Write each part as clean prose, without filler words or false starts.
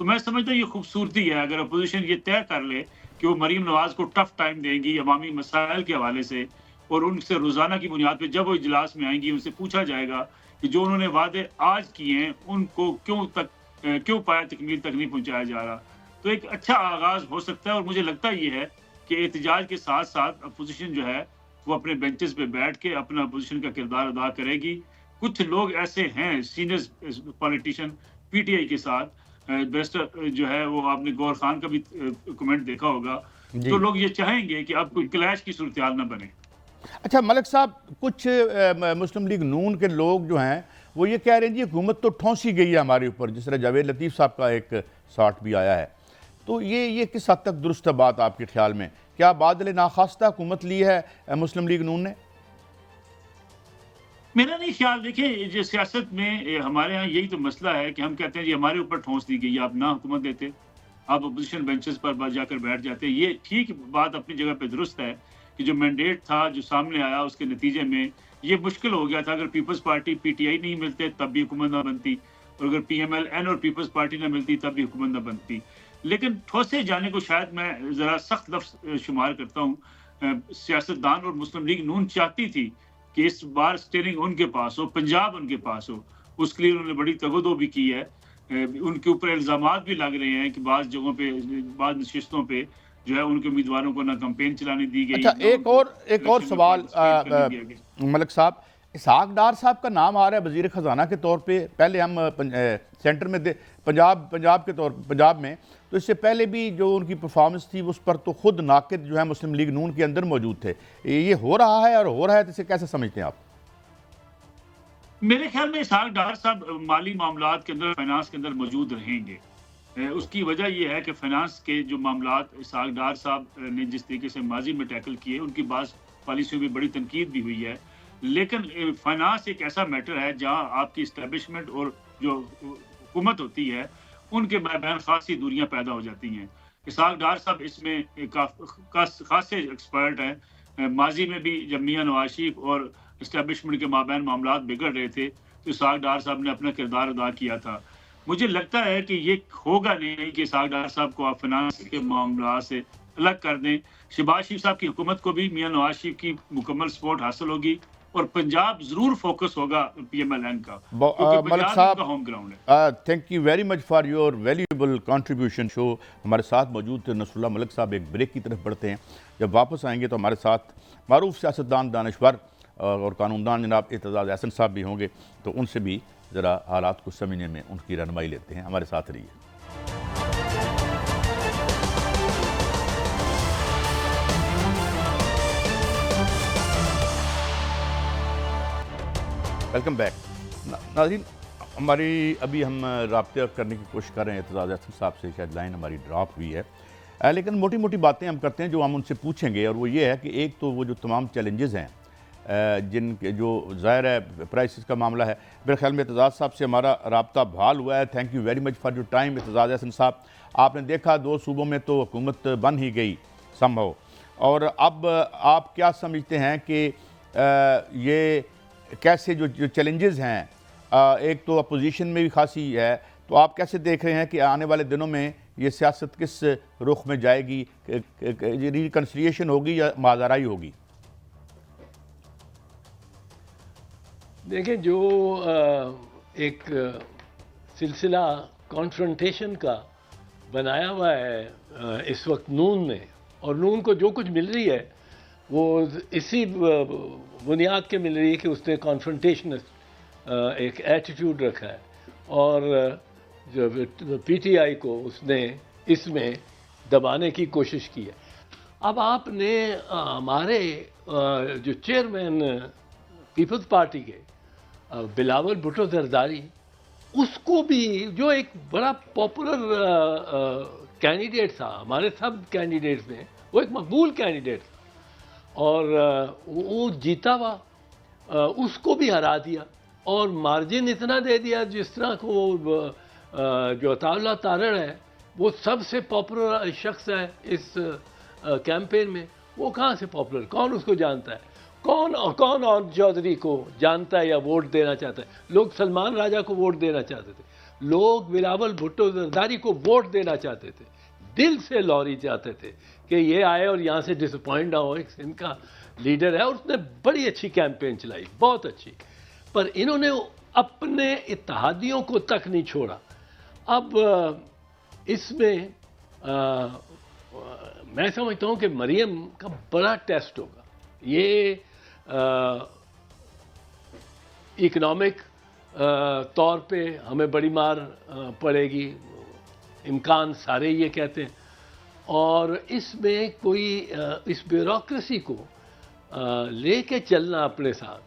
تو میں سمجھتا ہوں یہ خوبصورتی ہے اگر اپوزیشن یہ طے کر لے کہ وہ مریم نواز کو ٹف ٹائم دیں گی عوامی مسائل کے حوالے سے، اور ان سے روزانہ کی بنیاد پہ جب وہ اجلاس میں آئیں گی ان سے پوچھا جائے گا کہ جو انہوں نے وعدے آج کیے ہیں ان کو کیوں پایا تکمیل تک نہیں پہنچایا جا رہا، تو ایک اچھا آغاز ہو سکتا ہے۔ اور مجھے لگتا یہ ہے کہ احتجاج کے ساتھ ساتھ اپوزیشن جو ہے وہ اپنے بینچز پہ بیٹھ کے اپنا اپوزیشن کا کردار ادا کرے گی۔ کچھ لوگ ایسے ہیں سینئر پولیٹیشین پی ٹی آئی کے ساتھ، بیرسٹر جو ہے وہ آپ نے گور خان کا بھی کمنٹ دیکھا ہوگا، جی تو لوگ یہ چاہیں گے کہ اب کوئی کلیش کی صورتحال نہ بنے۔ اچھا ملک صاحب، کچھ مسلم لیگ نون کے لوگ جو ہیں وہ یہ کہہ رہے ہیں جی حکومت تو ٹھونسی گئی ہے ہمارے اوپر، جس طرح جاوید لطیف صاحب کا ایک ساٹھ بھی آیا ہے، تو یہ کس حد تک درست ہے بات آپ کے خیال میں؟ کیا بادل ناخواستہ حکومت لی ہے مسلم لیگ نون نے؟ میرا نہیں خیال، دیکھیں جو سیاست میں ہمارے ہاں یہی تو مسئلہ ہے کہ ہم کہتے ہیں جی ہمارے اوپر ٹھونس دی گئی، آپ نہ حکومت دیتے، آپ اپوزیشن بینچز پر جا کر بیٹھ جاتے۔ یہ ٹھیک بات اپنی جگہ پہ درست ہے کہ جو مینڈیٹ تھا جو سامنے آیا اس کے نتیجے میں یہ مشکل ہو گیا تھا۔ اگر Peoples Party P T I نہیں ملتے تب بھی حکومت نہ بنتی، اور اگر پی ایم ایل این اور پیپلز پارٹی نہ ملتی تب بھی حکومت نہ بنتی۔ لیکن ٹھوسے جانے کو شاید میں ذرا سخت لفظ شمار کرتا ہوں۔ سیاستدان اور مسلم لیگ نون چاہتی تھی کہ اس بار سٹیئرنگ ان کے پاس ہو، پنجاب ان کے پاس ہو، اس کے لیے انہوں نے بڑی تگودو بھی کی ہے۔ ان کے اوپر الزامات بھی لگ رہے ہیں کہ بعض جگہوں پہ بعض نشستوں پہ جو ہے ان کے امیدواروں کو نہ کمپین چلانے دی گئی، اچھا نہ ان کو ایک اور الیکشن میں سوال پارٹیسپیٹ کرنے دیا گیا۔ ملک صاحب، اسحاق ڈار صاحب کا نام آ رہا ہے وزیر خزانہ کے طور پہ، پہلے ہم سینٹر میں پنجاب کے طور پنجاب میں، تو اس سے پہلے بھی جو ان کی پرفارمنس تھی اس پر تو خود ناقد جو ہے مسلم لیگ نون کے اندر موجود تھے۔ یہ ہو رہا ہے، اور ہو رہا ہے تو اسے کیسے سمجھتے ہیں آپ؟ میرے خیال میں اسحاق ڈار صاحب مالی معاملات کے اندر، فائنانس کے اندر موجود رہیں گے۔ اس کی وجہ یہ ہے کہ فائنانس کے جو معاملات اسحاق ڈار صاحب نے جس طریقے سے ماضی میں ٹیکل کیے، ان کی بعض پالیسیوں میں بڑی تنقید بھی ہوئی ہے، لیکن فائنانس ایک ایسا میٹر ہے جہاں آپ کی اسٹیبلشمنٹ اور جو حکومت ہوتی ہے ان کے مابین خاصی دوریاں پیدا ہو جاتی ہیں۔ اسحاق ڈار صاحب اس میں خاصے ایکسپرٹ ہیں۔ ماضی میں بھی جب میاں نواز شریف اور اسٹیبلشمنٹ کے مابین معاملات بگڑ رہے تھے تو اسحاق ڈار صاحب نے اپنا کردار ادا کیا تھا۔ مجھے لگتا ہے کہ یہ ہوگا نہیں کہ اسحاق ڈار صاحب کو آپ فائنانس کے معاملات سے الگ کر دیں۔ شہباز شریف صاحب کی حکومت کو بھی میاں نواز شریف کی مکمل سپورٹ حاصل ہوگی، اور پنجاب ضرور فوکس ہوگا پی ایم ایل این کا، کیونکہ ملک پنجاب صاحب، ان کا ہوم گراؤنڈ ہے۔ Thank you very much for your valuable contribution show. ہمارے ساتھ موجود تھے نصر اللہ ملک صاحب۔ ایک بریک کی طرف بڑھتے ہیں، جب واپس آئیں گے تو ہمارے ساتھ معروف سیاستدان، دانشور اور قانوندان جناب اعتزاز احسن صاحب بھی ہوں گے، تو ان سے بھی ذرا حالات کو سمجھنے میں ان کی رہنمائی لیتے ہیں۔ ہمارے ساتھ رہیے۔ Welcome back. ناظرین، ابھی ہم رابطہ کرنے کی کوشش کر رہے ہیں اعتزاز احسن صاحب سے، شاید لائن ہماری ڈراپ ہوئی ہے، لیکن موٹی موٹی باتیں ہم کرتے ہیں جو ہم ان سے پوچھیں گے، اور وہ یہ ہے کہ ایک تو وہ جو تمام چیلنجز ہیں جن کے جو ظاہر ہے پرائسز کا معاملہ ہے، میرے خیال میں اعتزاز صاحب سے ہمارا رابطہ بحال ہوا ہے۔ Thank you very much for your time Aitzaz Ahsan صاحب۔ آپ نے دیکھا 2 صوبوں میں تو حکومت بن ہی گئی سمبھو، اور اب آپ کیا سمجھتے ہیں کہ یہ کیسے جو چیلنجز ہیں، ایک تو اپوزیشن میں بھی خاصی ہے، تو آپ کیسے دیکھ رہے ہیں کہ آنے والے دنوں میں یہ سیاست کس رخ میں جائے گی؟ ریکنسیلیشن ہوگی یا مازارائی ہوگی؟ دیکھیں، جو ایک سلسلہ کانفرنٹیشن کا بنایا ہوا ہے اس وقت نون نے، اور نون کو جو کچھ مل رہی ہے وہ اسی بنیاد کے مل رہی ہے کہ اس نے کانفرنٹیشن ایک ایٹیٹیوڈ رکھا ہے، اور جو پی ٹی آئی کو اس نے اس میں دبانے کی کوشش کی ہے۔ اب آپ نے ہمارے جو چیئرمین پیپلز پارٹی کے بلاول بھٹو زرداری، اس کو بھی جو ایک بڑا پاپولر کینڈیڈیٹ تھا ہمارے سب کینڈیڈیٹس میں، وہ ایک مقبول کینڈیڈیٹ تھا، اور وہ جیتا ہوا، اس کو بھی ہرا دیا، اور مارجن اتنا دے دیا جس طرح کو جو عطا اللہ تارڑ ہے وہ سب سے پاپولر شخص ہے اس کیمپین میں، وہ کہاں سے پاپولر؟ کون اس کو جانتا ہے؟ کون اور چودھری کو جانتا ہے یا ووٹ دینا چاہتا ہے؟ لوگ سلمان راجہ کو ووٹ دینا چاہتے تھے، لوگ بلاول بھٹو زرداری کو ووٹ دینا چاہتے تھے, دل سے لوری چاہتے تھے کہ یہ آئے اور یہاں سے ڈس اپوائنٹ نہ ہو, ان کا لیڈر ہے, اور اس نے بڑی اچھی کیمپین چلائی, بہت اچھی, پر انہوں نے اپنے اتحادیوں کو تک نہیں چھوڑا. اب اس میں میں سمجھتا ہوں کہ مریم کا بڑا ٹیسٹ ہوگا. یہ اکنامک طور پہ ہمیں بڑی مار پڑے گی, امکان سارے یہ کہتے ہیں, اور اس میں کوئی اس بیوروکریسی کو لے کے چلنا اپنے ساتھ,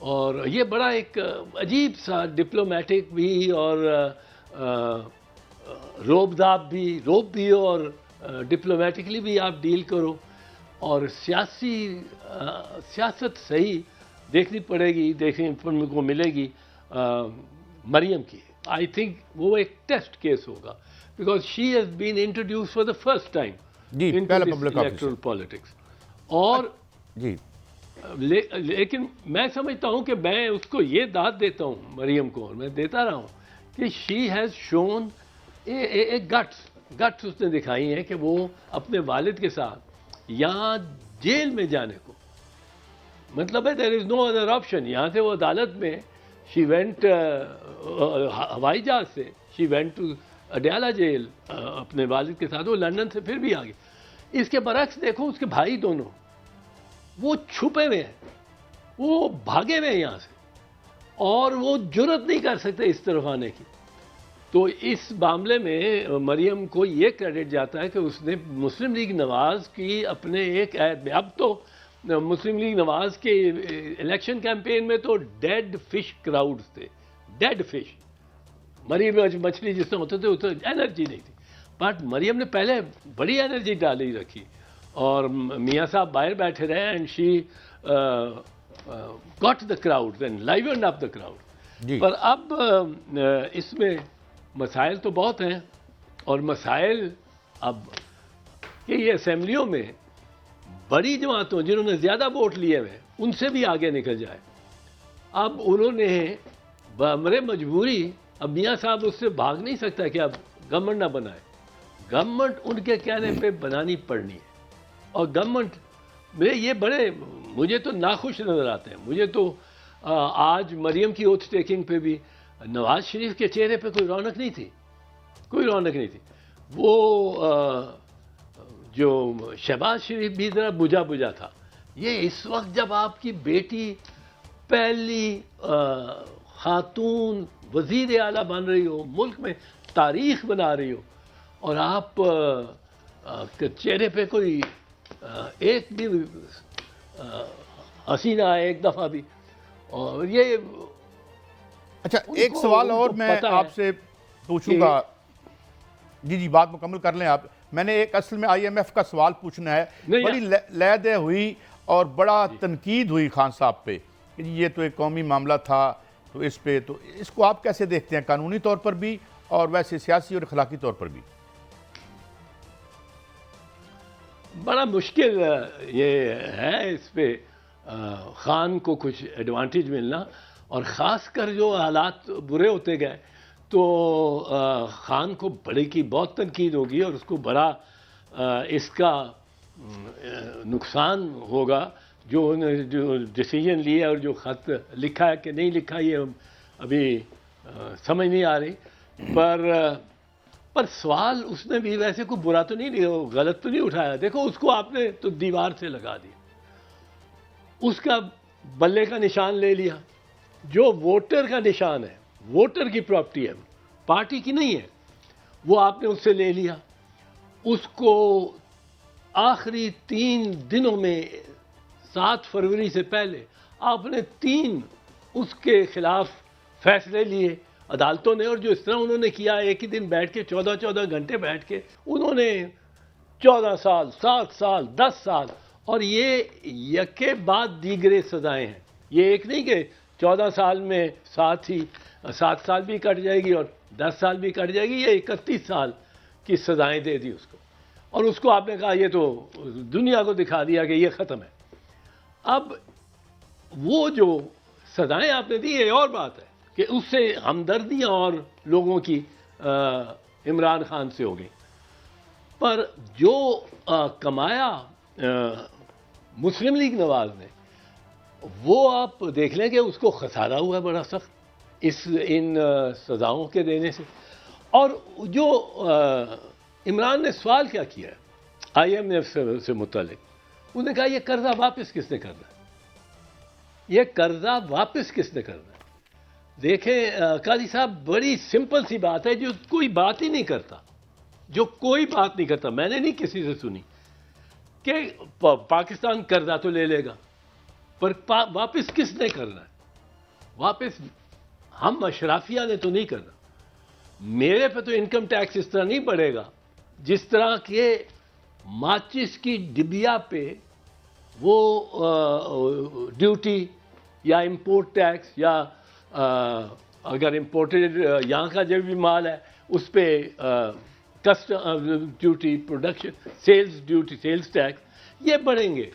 اور یہ بڑا ایک عجیب سا ڈپلومیٹک بھی اور روب بھی اور ڈپلومیٹکلی بھی آپ ڈیل کرو, اور سیاست صحیح دیکھنی پڑے گی, دیکھنے کو ملے گی مریم کی. آئی تھنک وہ ایک ٹیسٹ کیس ہوگا, because she has been introduce for the first time in electoral politics. اور جی لیکن میں سمجھتا ہوں کہ میں اس کو یہ داد دیتا ہوں مریم کو, اور میں دیتا رہا ہوں, کہ she has shown a guts اس نے دکھائی ہیں کہ وہ اپنے والد کے ساتھ یہاں جیل میں جانے کو, مطلب ہے دیر از نو ادر آپشن. یہاں سے وہ عدالت میں شی وینٹ ہوائی جہاز سے she went to Adiala jail اپنے والد کے ساتھ, وہ لندن سے پھر بھی آ گئی. اس کے برعکس دیکھو اس کے بھائی دونوں, وہ چھپے ہوئے ہیں, وہ بھاگے ہوئے ہیں یہاں سے, اور وہ جرت نہیں کر سکتے اس طرف آنے کی. تو اس معاملے میں مریم کو یہ کریڈٹ جاتا ہے کہ اس نے مسلم لیگ نواز کی اپنے ایک عہد میں, اب تو مسلم لیگ نواز کے الیکشن کیمپین میں تو ڈیڈ فش کراؤڈز تھے, ڈیڈ فش, مری مچھلی جس میں ہوتے تھے اس میں انرجی نہیں تھی, بٹ مریم نے پہلے بڑی انرجی ڈالی رکھی, اور میاں صاحب باہر بیٹھے رہے, and she got the crowd and lined up the crowd. پر اب اس میں مسائل تو بہت ہیں, اور مسائل اب کہ یہ اسمبلیوں میں بڑی جماعتوں جنہوں نے زیادہ ووٹ لیے ہوئے ان سے بھی آگے نکل جائے. اب انہوں نے بامر مجبوری, اب میاں صاحب اس سے بھاگ نہیں سکتا کہ اب گورنمنٹ نہ بنائے, گورنمنٹ ان کے کہنے پہ بنانی پڑنی ہے. اور گورنمنٹ میں یہ بڑے مجھے تو ناخوش نظر آتے ہیں. مجھے تو آج مریم کی اوتھ ٹیکنگ پہ بھی نواز شریف کے چہرے پہ کوئی رونق نہیں تھی, کوئی رونق نہیں تھی. وہ جو شہباز شریف بھی ذرا بجھا تھا. یہ اس وقت جب آپ کی بیٹی پہلی خاتون وزیر اعلیٰ بن رہی ہو, ملک میں تاریخ بنا رہی ہو, اور آپ کے چہرے پہ کوئی ایک بھی ہنسی نہ آئے ایک دفعہ بھی. اور یہ اچھا ایک سوال اور میں آپ سے پوچھوں گا, جی بات مکمل کر لیں آپ. میں نے ایک اصل میں آئی ایم ایف کا سوال پوچھنا ہے. بڑی لے دے ہوئی اور بڑا تنقید ہوئی خان صاحب پہ کہ یہ تو ایک قومی معاملہ تھا, تو اس پہ تو اس کو آپ کیسے دیکھتے ہیں, قانونی طور پر بھی اور ویسے سیاسی اور اخلاقی طور پر بھی؟ بڑا مشکل یہ ہے اس پہ خان کو کچھ ایڈوانٹیج ملنا, اور خاص کر جو حالات برے ہوتے گئے تو خان کو بڑے کی بہت تنقید ہوگی, اور اس کو بڑا اس کا نقصان ہوگا جو ڈیسیجن لیا اور جو خط لکھا ہے کہ نہیں لکھا یہ ابھی سمجھ نہیں آ رہی. پر سوال اس نے بھی ویسے کوئی برا تو نہیں لیا, غلط تو نہیں اٹھایا. دیکھو اس کو آپ نے تو دیوار سے لگا دیا, اس کا بلے کا نشان لے لیا, جو ووٹر کا نشان ہے, ووٹر کی پراپرٹی ہے, پارٹی کی نہیں ہے, وہ آپ نے اس سے لے لیا. اس کو آخری 3 دنوں میں 7 فروری سے پہلے آپ نے 3 اس کے خلاف فیصلے لیے عدالتوں نے, اور جو اس طرح انہوں نے کیا ایک ہی دن بیٹھ کے 14 گھنٹے بیٹھ کے انہوں نے 14 سال 7 سال 10 سال, اور یہ یکے بعد دیگرے سزائیں ہیں. یہ ایک نہیں کہ 14 سال میں 7 سال بھی کٹ جائے گی اور 10 سال بھی کٹ جائے گی, یہ 31 سال کی سزائیں دے دی اس کو, اور اس کو آپ نے کہا یہ تو دنیا کو دکھا دیا کہ یہ ختم ہے. اب وہ جو سزائیں آپ نے دی یہ اور بات ہے, کہ اس سے ہمدردیاں اور لوگوں کی عمران خان سے ہو گئی. پر جو کمایا مسلم لیگ نواز نے، وہ آپ دیکھ لیں کہ اس کو خسارہ ہوا ہے بڑا سخت ان سزاؤں کے دینے سے. اور جو عمران نے سوال کیا کیا ہے آئی ایم ایف سے متعلق، انہوں نے کہا یہ قرضہ واپس کس نے کرنا ہے، یہ قرضہ واپس کس نے کرنا ہے. دیکھیں قاضی صاحب، بڑی سمپل سی بات ہے جو کوئی بات ہی نہیں کرتا، جو کوئی بات نہیں کرتا، میں نے نہیں کسی سے سنی کہ پاکستان قرضہ تو لے لے گا، پر واپس کس نے کرنا ہے؟ واپس ہم اشرافیہ نے تو نہیں کرنا. میرے پہ تو انکم ٹیکس اس طرح نہیں بڑھے گا جس طرح کہ ماچس کی ڈبیا پہ وہ ڈیوٹی یا امپورٹ ٹیکس، یا اگر امپورٹڈ یہاں کا جو بھی مال ہے اس پہ custom duty, production sales duty, sales tax, یہ بڑھیں گے.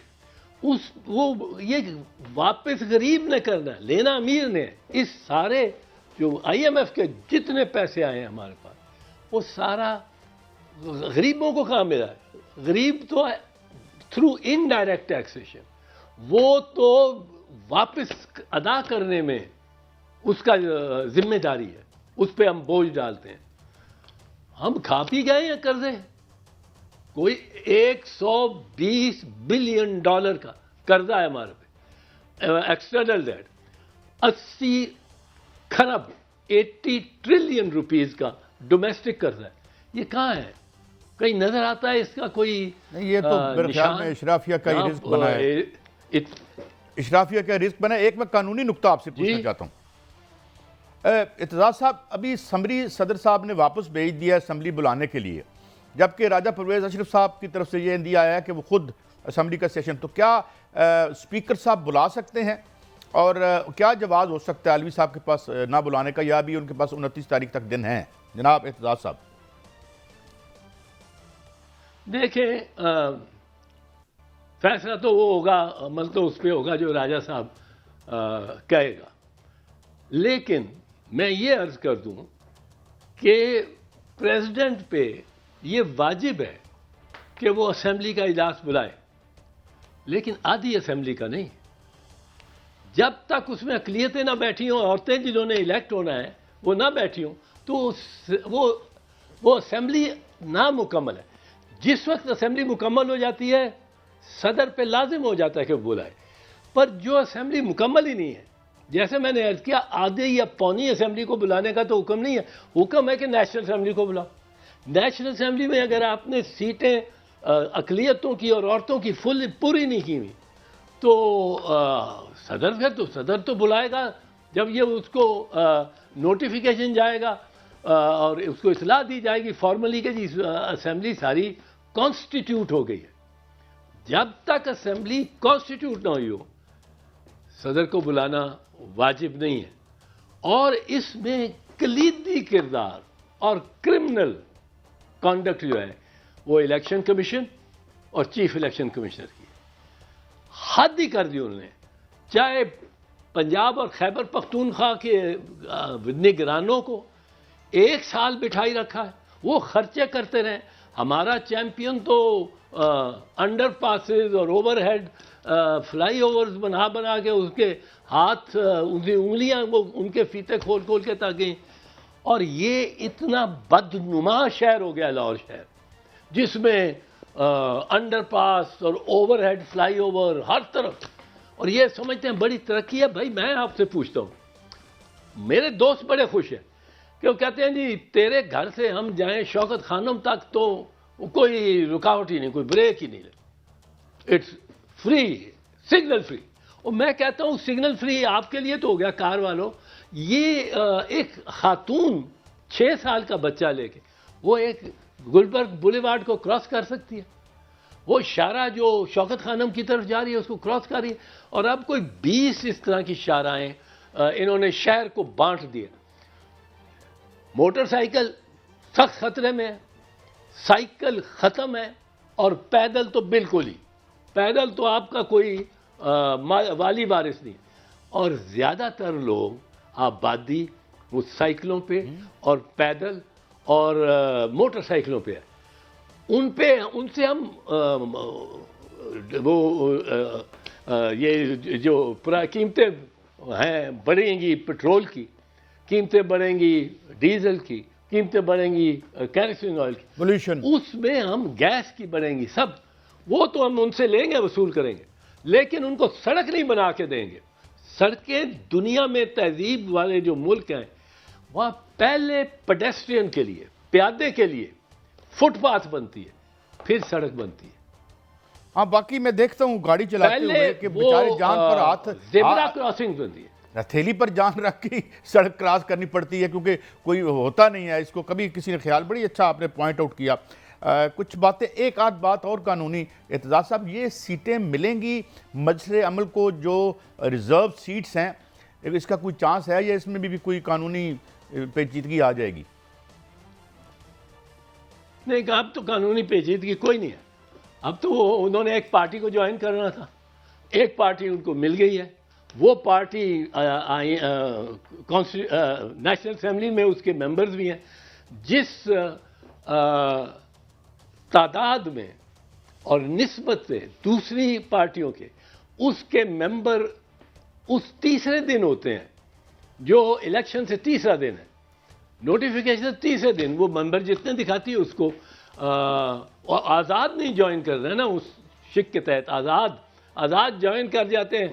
یہ واپس غریب نے کرنا ہے، لینا امیر نے. اس سارے جو آئی ایم ایف کے جتنے پیسے آئے ہیں ہمارے پاس، وہ سارا غریبوں کو کہاں ملا ہے؟ غریب تو تھرو انڈائریکٹ ٹیکسیشن، وہ تو واپس ادا کرنے میں اس کا ذمہ داری ہے، اس پہ ہم بوجھ ڈالتے ہیں. ہم کھا پی گئے ہیں قرضے. کوئی $120 بلین کا قرضہ ہے ہمارے پہ، ایکسٹرنل ڈیٹ 80 کھرب 80 ٹریلین روپیز کا ڈومیسٹک قرضہ ہے. یہ کہاں ہے؟ کہیں نظر آتا ہے اس کا کوئی نہیں؟ یہ تو میرے خیال میں اشرافیہ کا ہی رزق بنا ہے، اشرافیہ کا رزق بنا ہے. ایک میں قانونی نقطہ آپ سے پوچھنا چاہتا ہوں. اعتزاز صاحب، ابھی اسمبلی صدر صاحب نے واپس بھیج دیا اسمبلی بلانے کے لیے، جبکہ راجہ پرویز اشرف صاحب کی طرف سے یہ اندیا آیا ہے کہ وہ خود اسمبلی کا سیشن، تو کیا اسپیکر صاحب بلا سکتے ہیں؟ اور کیا جواز ہو سکتا ہے علوی صاحب کے پاس نہ بلانے کا، یا بھی ان کے پاس 29 تاریخ تک دن ہیں؟ جناب اعتزاز صاحب. دیکھیں، فیصلہ تو وہ ہوگا، عمل تو اس پہ ہوگا جو راجہ صاحب کہے گا. لیکن میں یہ عرض کر دوں کہ پریزیڈنٹ پہ یہ واجب ہے کہ وہ اسمبلی کا اجلاس بلائے، لیکن آدھی اسمبلی کا نہیں. جب تک اس میں اقلیتیں نہ بیٹھی ہوں، عورتیں جنہوں نے الیکٹ ہونا ہے وہ نہ بیٹھی ہوں، تو وہ اسمبلی نامکمل ہے. جس وقت اسمبلی مکمل ہو جاتی ہے، صدر پہ لازم ہو جاتا ہے کہ وہ بلائے. پر جو اسمبلی مکمل ہی نہیں ہے، جیسے میں نے عرض کیا، آدھے یا پونی اسمبلی کو بلانے کا تو حکم نہیں ہے. حکم ہے کہ نیشنل اسمبلی کو بلاؤ. نیشنل اسمبلی میں اگر آپ نے سیٹیں اقلیتوں کی اور عورتوں کی پوری نہیں کی ہوئی، تو صدر تو بلائے گا جب یہ اس کو نوٹیفیکیشن جائے گا اور اس کو اطلاع دی جائے گی فارملی کہ جی اسمبلی ساری کانسٹیٹیوٹ ہو گئی ہے. جب تک اسمبلی کانسٹیٹیوٹ نہ ہوئی ہو، صدر کو بلانا واجب نہیں ہے. اور اس میں کلیدی کردار اور کرمنل کانڈکٹ جو ہے وہ الیکشن کمیشن اور چیف الیکشن کمشنر کی حد ہی کر دی انہوں نے. چاہے پنجاب اور خیبر پختونخوا کے نگرانوں کو 1 سال بٹھائی رکھا ہے، وہ خرچے کرتے رہے. ہمارا چیمپئن تو انڈر پاسز اور اوور ہیڈ فلائی اوورز بنا کے اس کے ہاتھ، ان کی انگلیاں وہ ان کے فیتے کھول کے تک گئیں. اور یہ اتنا بدنما شہر ہو گیا لاہور شہر، جس میں انڈر پاس اور اوور ہیڈ فلائی اوور ہر طرف، اور یہ سمجھتے ہیں بڑی ترقی ہے. بھائی میں آپ سے پوچھتا ہوں، میرے دوست بڑے خوش ہیں کہ وہ کہتے ہیں جی تیرے گھر سے ہم جائیں شوکت خانم تک تو کوئی رکاوٹ ہی نہیں، کوئی بریک ہی نہیں لے، اٹس فری، سگنل فری. اور میں کہتا ہوں سگنل فری آپ کے لیے تو ہو گیا کار والوں. یہ ایک خاتون 6 سال کا بچہ لے کے وہ ایک گلبرگ بولیوارڈ کو کراس کر سکتی ہے. وہ شارع جو شوکت خانم کی طرف جا رہی ہے اس کو کراس کر رہی ہے. اور اب کوئی 20 اس طرح کی شاہراہیں انہوں نے شہر کو بانٹ دیے. موٹر سائیکل سخت خطرے میں ہے، سائیکل ختم ہے، اور پیدل تو بالکل ہی، پیدل تو آپ کا کوئی والی وارث نہیں. اور زیادہ تر لوگ آبادی وہ سائیکلوں پہ اور پیدل اور موٹر سائیکلوں پہ ہے. ان سے ہم وہ یہ جو قیمتیں ہیں بڑھیں گی، پیٹرول کی قیمتیں بڑھیں گی، ڈیزل کی قیمتیں بڑھیں گی، کیروسین آئل کی، پولوشن، اس میں ہم گیس کی بڑھیں گی سب. وہ تو ہم ان سے لیں گے، وصول کریں گے، لیکن ان کو سڑک نہیں بنا کے دیں گے. سڑکیں دنیا میں تہذیب والے جو ملک ہیں وہاں پہلے پیڈسٹرین کے لیے، پیادے کے لیے فٹ پاتھ بنتی ہے، پھر سڑک بنتی ہے. ہاں باقی میں دیکھتا ہوں گاڑی چلاتے ہوئے کہ بیچارے جان پر ہاتھ، زیبرا کراسنگ بنتی ہے، ہتھیلی پر جان رکھ کے سڑک کراس کرنی پڑتی ہے کیونکہ کوئی ہوتا نہیں ہے اس کو کبھی کسی نے خیال. بڑی اچھا آپ نے پوائنٹ آؤٹ کیا. کچھ باتیں، ایک آدھ بات اور قانونی. اعتزاز صاحب، یہ سیٹیں ملیں گی مجلس عمل کو جو ریزرو سیٹس ہیں، اس کا کوئی چانس ہے یا اس میں بھی کوئی قانونی پیچیدگی آ جائے گی؟ نہیں، اب تو قانونی پیچیدگی کوئی نہیں ہے. اب تو انہوں نے ایک پارٹی کو جوائن کرنا تھا، ایک پارٹی ان کو مل گئی ہے. وہ پارٹی نیشنل اسمبلی میں اس کے ممبرز بھی ہیں. جس تعداد میں اور نسبت سے دوسری پارٹیوں کے، اس کے ممبر اس تیسرے دن ہوتے ہیں جو الیکشن سے تیسرا دن ہے، نوٹیفیکیشن تیسرے دن. وہ ممبر جتنے دکھاتی ہے اس کو. آزاد نہیں جوائن کر رہے نا اس شک کے تحت، آزاد جوائن کر جاتے ہیں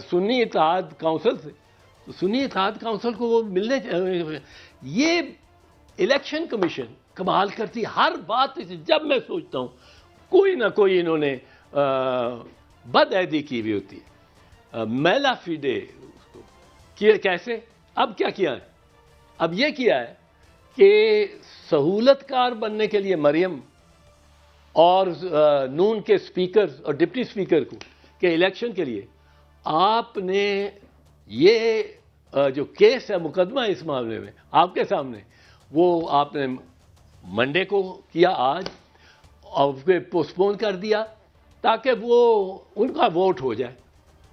سنی اتحاد کونسل سے. سنی اتحاد کونسل کو وہ ملنے. یہ الیکشن کمیشن کمال کرتی ہر بات. جب میں سوچتا ہوں کوئی نہ کوئی انہوں نے بد عہدی کی بھی ہوتی ہے. میلا فیڈے کیسے؟ اب کیا کیا ہے؟ اب یہ کیا ہے کہ سہولت کار بننے کے لیے مریم اور نون کے سپیکر اور ڈپٹی سپیکر کو کہ الیکشن کے لیے آپ نے یہ جو کیس ہے، مقدمہ اس معاملے میں آپ کے سامنے، وہ آپ نے منڈے کو کیا آج، اور پھر پوسٹ پون کر دیا تاکہ وہ ان کا ووٹ ہو جائے.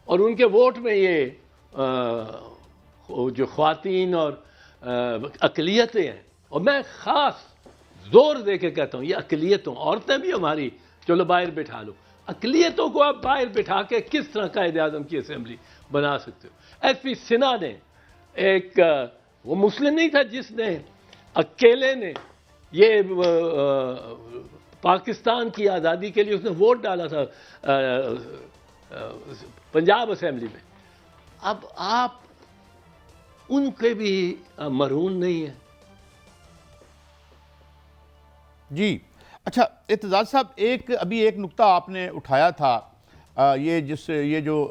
اور ان کے ووٹ میں یہ جو خواتین اور اقلیتیں ہیں، اور میں خاص زور دے کے کہتا ہوں یہ اقلیتوں، عورتیں بھی ہماری چلو باہر بٹھا لو، اقلیتوں کو آپ باہر بٹھا کے کس طرح قائد اعظم کی اسمبلی بنا سکتے ہو. ایس پی سنہا نے ایک وہ مسلم نہیں تھا جس نے اکیلے نے یہ پاکستان کی آزادی کے لیے اس نے ووٹ ڈالا تھا پنجاب اسمبلی میں. اب آپ ان کے بھی مرہون نہیں ہیں. جی اچھا اعتزاز صاحب، ابھی ایک نقطہ آپ نے اٹھایا تھا، یہ جو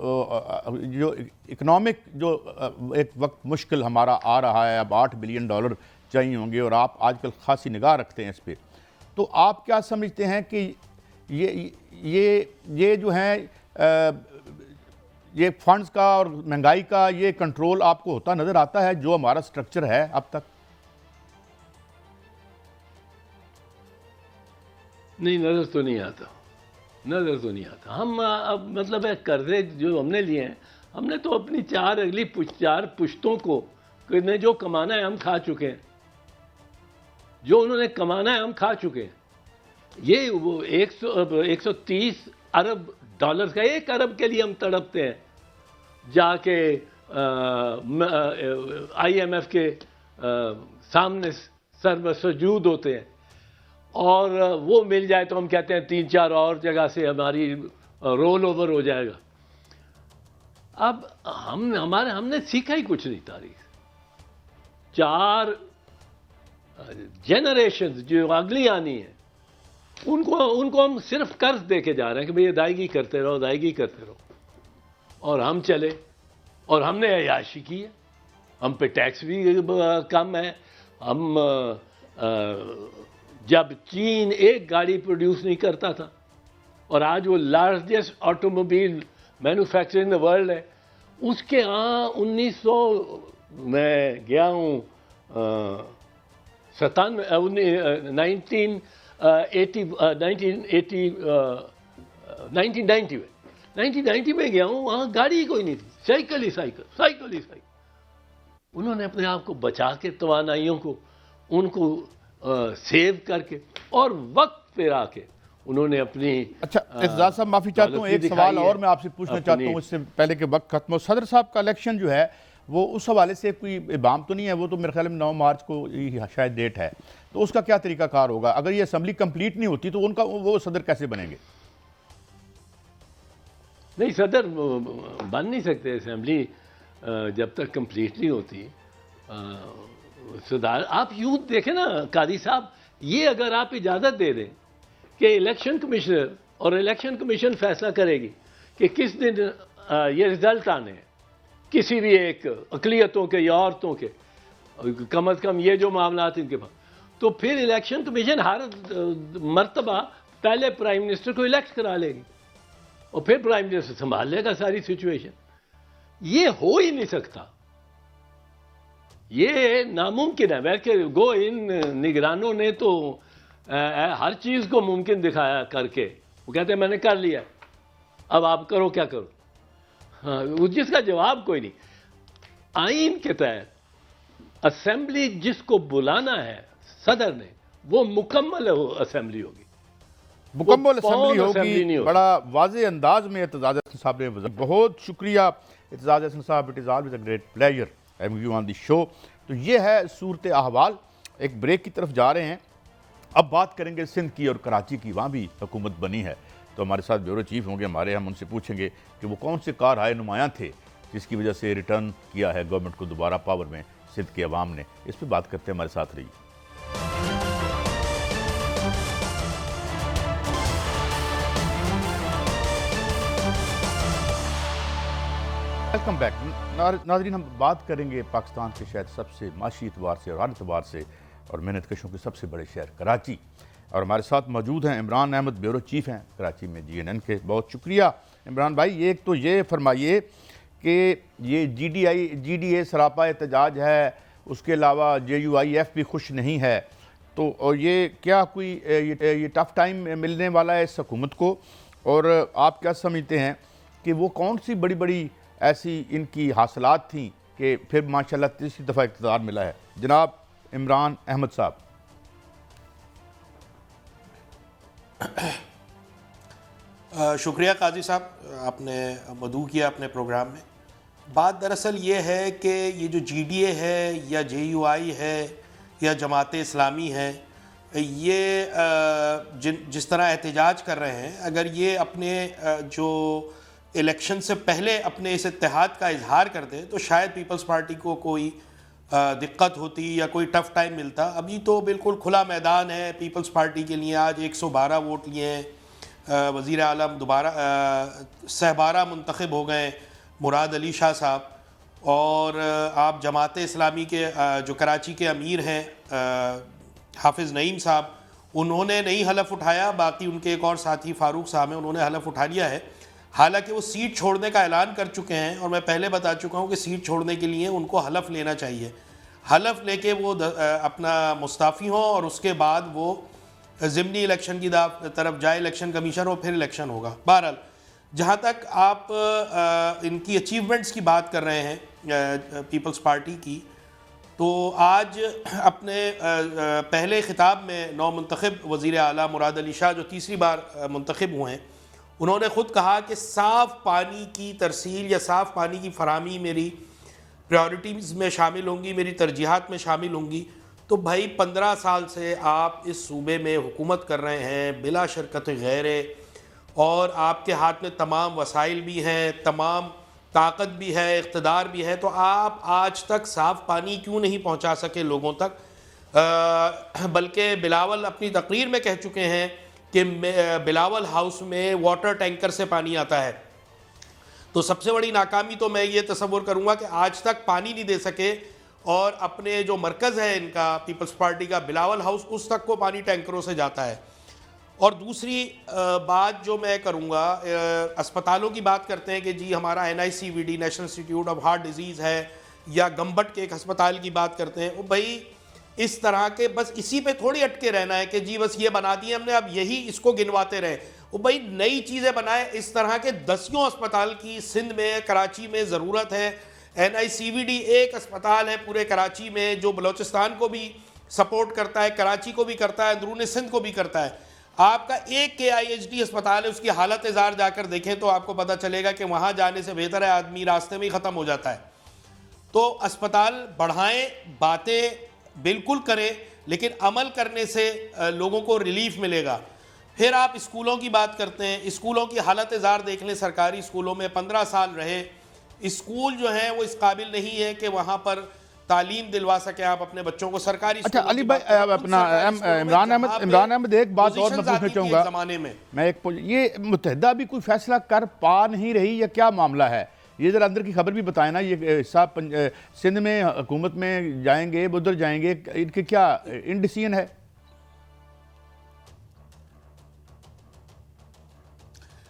اکنامک جو ایک وقت مشکل ہمارا آ رہا ہے، اب $8 بلین چاہیے ہوں گے اور آپ آج کل خاصی نگاہ رکھتے ہیں اس پہ، تو آپ کیا سمجھتے ہیں کہ یہ جو ہیں یہ فنڈز کا اور مہنگائی کا یہ کنٹرول آپ کو ہوتا نظر آتا ہے جو ہمارا سٹرکچر ہے اب تک؟ نہیں، نظر تو نہیں آتا. ہم اب مطلب ہے قرضے جو ہم نے لیے ہیں، ہم نے تو اپنی چار پشتوں کو نے جو کمانا ہے ہم کھا چکے ہیں، جو انہوں نے کمانا ہے ہم کھا چکے ہیں. یہ وہ 130 ارب ڈالر کا، 1 ارب کے لیے ہم تڑپتے ہیں، جا کے IMF کے سامنے سر سجود ہوتے ہیں، اور وہ مل جائے تو ہم کہتے ہیں 3-4 اور جگہ سے ہماری رول اوور ہو جائے گا. اب ہم نے سیکھا ہی کچھ نہیں. تاریخ 4 جنریشنز جو اگلی آنی ہیں ان کو ہم صرف قرض دے کے جا رہے ہیں کہ بھئی ادائیگی کرتے رہو، اور ہم چلے اور ہم نے عیاشی کی ہے. ہم پہ ٹیکس بھی کم ہے. ہم جب چین ایک گاڑی پروڈیوس نہیں کرتا تھا اور آج وہ largest auto mobile manufacture in the world ہے، اس کے 1900 میں گیا ہوں 1990 میں گیا ہوں، وہاں گاڑی کوئی نہیں تھی، سائیکل ہی سائیکل. انہوں نے اپنے آپ کو بچا کے توانائیوں کو ان کو سیو کر کے اور وقت پہ آ کے انہوں نے اپنی اچھا اعتزاز صاحب معافی چاہتا ہوں، ایک سوال اور میں آپ سے پوچھنا چاہتا ہوں اس سے پہلے کہ وقت ختم ہو. صدر صاحب کا الیکشن جو ہے وہ اس حوالے سے کوئی ابہام تو نہیں ہے؟ وہ تو میرے خیال میں 9 مارچ کو شاید ڈیٹ ہے، تو اس کا کیا طریقہ کار ہوگا؟ اگر یہ اسمبلی کمپلیٹ نہیں ہوتی تو ان کا وہ صدر کیسے بنیں گے؟ نہیں، صدر بن نہیں سکتے اسمبلی جب تک کمپلیٹ نہیں ہوتی. صدر آپ یوں دیکھیں نا قاضی صاحب، یہ اگر آپ اجازت دے دیں کہ الیکشن کمشنر اور الیکشن کمیشن فیصلہ کرے گی کہ کس دن یہ رزلٹ آنے ہیں کسی بھی ایک اقلیتوں کے یا عورتوں کے، کم از کم یہ جو معاملات ان کے پاس، تو پھر الیکشن کمیشن ہر مرتبہ پہلے پرائم منسٹر کو الیکٹ کرا لے گی اور پھر پرائم منسٹر سنبھال لے گا ساری سچویشن. یہ ہو ہی نہیں سکتا، یہ ناممکن ہے. بلکہ گو ان نگرانوں نے تو ہر چیز کو ممکن دکھایا کر کے، وہ کہتے ہیں میں نے کر لیا، اب آپ کرو کیا کرو. ہاں، جس کا جواب کوئی نہیں. آئین کے تحت اسمبلی جس کو بلانا ہے صدر نے، وہ مکمل اسمبلی ہوگی، مکمل اسمبلی اسمبلی نہیں ہوگی. ہوگی. بڑا واضح انداز میں اعتزاز احسن صاحب نے بہت شکریہ اعتزاز احسن صاحب. It is always a great pleasure having you on the show. تو یہ ہے صورت احوال. ایک بریک کی طرف جا رہے ہیں. اب بات کریں گے سندھ کی اور کراچی کی، وہاں بھی حکومت بنی ہے. تو ہمارے ساتھ بیورو چیف ہوں گے ہمارے، ہم ان سے پوچھیں گے کہ وہ کون سے کارہائے نمایاں تھے جس کی وجہ سے ریٹرن کیا ہے گورنمنٹ کو دوبارہ پاور میں سندھ کے عوام نے. اس پہ بات کرتے ہیں، ہمارے ساتھ رہیے. Welcome back. ناظرین، ہم بات کریں گے پاکستان کے شاید سب سے معاشی اعتبار سے اور ہر اعتبار سے اور محنت کشوں کے سب سے بڑے شہر کراچی. اور ہمارے ساتھ موجود ہیں عمران احمد، بیورو چیف ہیں کراچی میں GNN کے. بہت شکریہ عمران بھائی. ایک تو یہ فرمائیے کہ یہ جی ڈی اے سراپا احتجاج ہے، اس کے علاوہ JUIF بھی خوش نہیں ہے، تو اور یہ کیا کوئی یہ ٹف ٹائم ملنے والا ہے اس حکومت کو؟ اور آپ کیا سمجھتے ہیں کہ وہ کون سی بڑی بڑی ایسی ان کی حاصلات تھیں کہ پھر ماشاءاللہ تیسری دفعہ اقتدار ملا ہے؟ جناب عمران احمد صاحب. شکریہ قاضی صاحب، آپ نے مدعو کیا اپنے پروگرام میں. بات دراصل یہ ہے کہ یہ جو GDA ہے یا JUI ہے یا جماعت اسلامی ہے، یہ جس طرح احتجاج کر رہے ہیں، اگر یہ اپنے جو الیکشن سے پہلے اپنے اس اتحاد کا اظہار کر دیں تو شاید پیپلز پارٹی کو کوئی دقت ہوتی یا کوئی ٹف ٹائم ملتا. ابھی تو بالکل کھلا میدان ہے پیپلز پارٹی کے لیے. آج 112 ووٹ لیے ہیں، وزیر اعظم دوبارہ سہبارہ منتخب ہو گئے مراد علی شاہ صاحب. اور آپ جماعت اسلامی کے جو کراچی کے امیر ہیں حافظ نعیم صاحب، انہوں نے نہیں حلف اٹھایا، باقی ان کے ایک اور ساتھی فاروق صاحب ہیں، انہوں نے حلف اٹھا لیا ہے. حالانکہ وہ سیٹ چھوڑنے کا اعلان کر چکے ہیں، اور میں پہلے بتا چکا ہوں کہ سیٹ چھوڑنے کے لیے ان کو حلف لینا چاہیے. حلف لے کے وہ اپنا مستعفی ہوں اور اس کے بعد وہ ضمنی الیکشن کی طرف جائے، الیکشن کمیشن، اور پھر الیکشن ہوگا. بہرحال جہاں تک آپ ان کی اچیومنٹس کی بات کر رہے ہیں پیپلز پارٹی کی، تو آج اپنے پہلے خطاب میں نو منتخب وزیر اعلیٰ مراد علی شاہ جو تیسری بار منتخب ہوئے ہیں، انہوں نے خود کہا کہ صاف پانی کی ترسیل یا صاف پانی کی فراہمی میری پریورٹیز میں شامل ہوں گی، میری ترجیحات میں شامل ہوں گی. تو بھائی 15 سال سے آپ اس صوبے میں حکومت کر رہے ہیں بلا شرکت غیرے، اور آپ کے ہاتھ میں تمام وسائل بھی ہیں، تمام طاقت بھی ہے، اقتدار بھی ہے، تو آپ آج تک صاف پانی کیوں نہیں پہنچا سکے لوگوں تک؟ بلکہ بلاول اپنی تقریر میں کہہ چکے ہیں کہ بلاول ہاؤس میں واٹر ٹینکر سے پانی آتا ہے. تو سب سے بڑی ناکامی تو میں یہ تصور کروں گا کہ آج تک پانی نہیں دے سکے، اور اپنے جو مرکز ہے ان کا پیپلز پارٹی کا بلاول ہاؤس، اس تک کو پانی ٹینکروں سے جاتا ہے. اور دوسری بات جو میں کروں گا، اسپتالوں کی بات کرتے ہیں کہ جی ہمارا NICVD national institute of heart disease ہے، یا گمبٹ کے ایک ہسپتال کی بات کرتے ہیں. وہ بھائی اس طرح کے بس اسی پہ تھوڑی اٹکے رہنا ہے کہ جی بس یہ بنا دیے ہم نے، اب یہی اس کو گنواتے رہے. وہ بھائی نئی چیزیں بنائے. اس طرح کے 10 اسپتال کی سندھ میں، کراچی میں ضرورت ہے. NICVD ایک اسپتال ہے پورے کراچی میں جو بلوچستان کو بھی سپورٹ کرتا ہے، کراچی کو بھی کرتا ہے، اندرون سندھ کو بھی کرتا ہے. آپ کا ایک KIHD اسپتال ہے، اس کی حالت زار جا کر دیکھیں تو آپ کو پتہ چلے گا کہ وہاں جانے سے بہتر ہے آدمی راستے میں ہی ختم ہو جاتا ہے. تو اسپتال بڑھائیں، باتیں بالکل کریں، لیکن عمل کرنے سے لوگوں کو ریلیف ملے گا. پھر آپ اسکولوں کی بات کرتے ہیں، اسکولوں کی حالت زار دیکھ لیں. سرکاری اسکولوں میں 15 سال رہے، اسکول جو ہیں وہ اس قابل نہیں ہے کہ وہاں پر تعلیم دلوا سکیں آپ اپنے بچوں کو. سرکاری اچھا علی بھائی، اپنا عمران احمد ایک بات اور میں پوچھنا چاہوں گا. میں یہ متحدہ بھی کوئی فیصلہ کر پا نہیں رہی یا کیا معاملہ ہے؟ یہ ذرا اندر کی خبر بھی بتائیں نا. یہ صاحب سندھ میں حکومت میں جائیں گے، ادھر جائیں گے، ان کے کیا انڈیسیژن ہے؟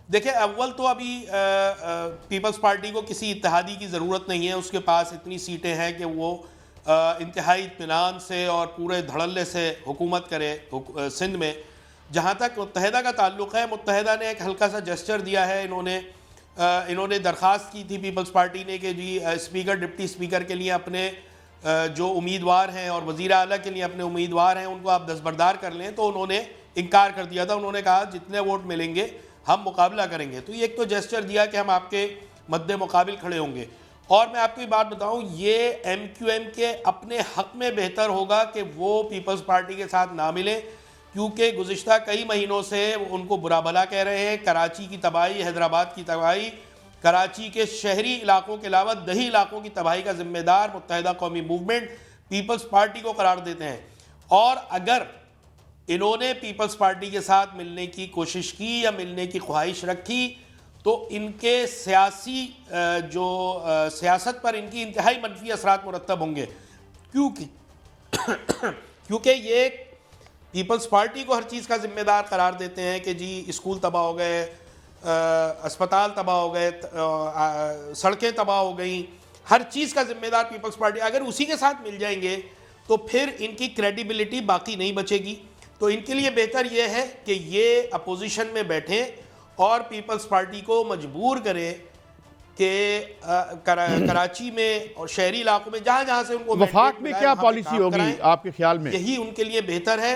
دیکھیں، اول تو ابھی پیپلز پارٹی کو کسی اتحادی کی ضرورت نہیں ہے. اس کے پاس اتنی سیٹیں ہیں کہ وہ انتہائی اطمینان سے اور پورے دھڑلے سے حکومت کرے سندھ میں. جہاں تک متحدہ کا تعلق ہے، متحدہ نے ایک ہلکا سا جسچر دیا ہے. انہوں نے درخواست کی تھی پیپلز پارٹی نے کہ جی اسپیکر، ڈپٹی اسپیکر کے لیے اپنے جو امیدوار ہیں اور وزیر اعلیٰ کے لیے اپنے امیدوار ہیں ان کو آپ دستبردار کر لیں. تو انہوں نے انکار کر دیا تھا. انہوں نے کہا جتنے ووٹ ملیں گے ہم مقابلہ کریں گے. تو یہ ایک تو جسچر دیا کہ ہم آپ کے مد مقابل کھڑے ہوں گے. اور میں آپ کو یہ بات بتاؤں، یہ MQM کے اپنے حق میں بہتر ہوگا کہ وہ پیپلز پارٹی کے ساتھ نہ ملیں، کیونکہ گزشتہ کئی مہینوں سے ان کو برا بھلا کہہ رہے ہیں. کراچی کی تباہی، حیدرآباد کی تباہی، کراچی کے شہری علاقوں کے علاوہ دیہی علاقوں کی تباہی کا ذمہ دار متحدہ قومی موومنٹ پیپلز پارٹی کو قرار دیتے ہیں. اور اگر انہوں نے پیپلز پارٹی کے ساتھ ملنے کی کوشش کی یا ملنے کی خواہش رکھی تو ان کے سیاست پر ان کی انتہائی منفی اثرات مرتب ہوں گے. کیونکہ یہ پیپلز پارٹی کو ہر چیز کا ذمہ دار قرار دیتے ہیں کہ جی اسکول تباہ ہو گئے، اسپتال تباہ ہو گئے، سڑکیں تباہ ہو گئیں، ہر چیز کا ذمہ دار پیپلز پارٹی. اگر اسی کے ساتھ مل جائیں گے تو پھر ان کی کریڈیبلٹی باقی نہیں بچے گی. تو ان کے لیے بہتر یہ ہے کہ یہ اپوزیشن میں بیٹھیں اور پیپلز پارٹی کو مجبور کریں کہ کراچی میں اور شہری علاقوں میں جہاں جہاں سے ان کو وفاق میں کیا پالیسی ہوگی آپ کے خیال میں؟ یہی ان کے لیے بہتر ہے،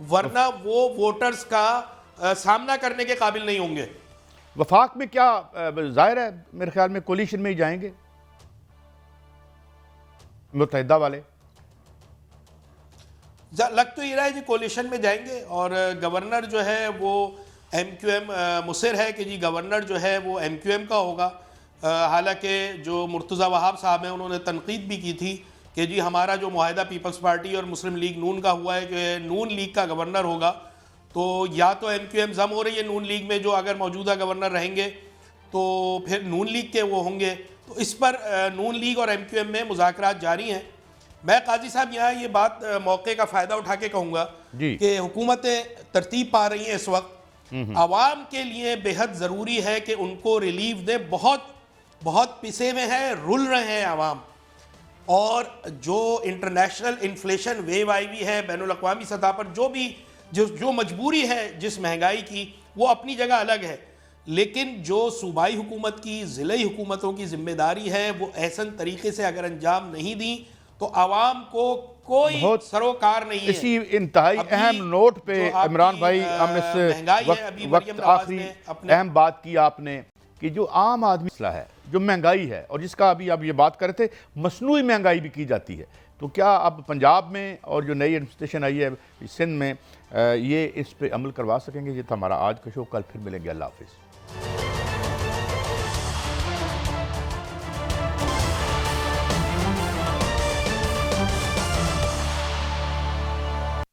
ورنہ وہ ووٹرز کا سامنا کرنے کے قابل نہیں ہوں گے. وفاق میں کیا ظاہر ہے میرے خیال میں کولیشن میں ہی جائیں گے متحدہ والے. لگ تو یہ رہا ہے جی کولیشن میں جائیں گے. اور گورنر جو ہے وہ MQM مصر ہے کہ جی گورنر جو ہے وہ MQM کا ہوگا. حالانکہ جو مرتضی وہاب صاحب ہیں انہوں نے تنقید بھی کی تھی کہ جی ہمارا جو معاہدہ پیپلز پارٹی اور مسلم لیگ نون کا ہوا ہے کہ نون لیگ کا گورنر ہوگا. تو یا تو MQM ضم ہو رہی ہے نون لیگ میں، جو اگر موجودہ گورنر رہیں گے تو پھر نون لیگ کے وہ ہوں گے. تو اس پر نون لیگ اور MQM میں مذاکرات جاری ہیں. میں قاضی صاحب یہاں یہ بات موقع کا فائدہ اٹھا کے کہوں گا کہ حکومتیں ترتیب پا رہی ہیں اس وقت. عوام کے لیے بے حد ضروری ہے کہ ان کو ریلیف دیں. بہت پسے میں ہے، رل رہے ہیں عوام. اور جو انٹرنیشنل انفلیشن ویو آئی ہوئی ہے بین الاقوامی سطح پر، جو مجبوری ہے جس مہنگائی کی، وہ اپنی جگہ الگ ہے. لیکن جو صوبائی حکومت کی، ضلعی حکومتوں کی ذمہ داری ہے وہ احسن طریقے سے اگر انجام نہیں دی تو عوام کو کوئی سروکار نہیں ہے. اسی انتہائی اہم نوٹ پہ عمران بھائی ہم اس وقت آخری اہم بات کی آپ نے کہ جو عام آدمی مسئلہ ہے، جو مہنگائی ہے، اور جس کا ابھی آپ یہ بات کر رہے تھے مصنوعی مہنگائی بھی کی جاتی ہے، تو کیا اب پنجاب میں اور جو نئی ایڈمنسٹریشن آئی ہے سندھ میں یہ اس پہ عمل کروا سکیں گے؟ یہ تھا ہمارا آج کا شو. کل پھر ملیں گے. اللہ حافظ.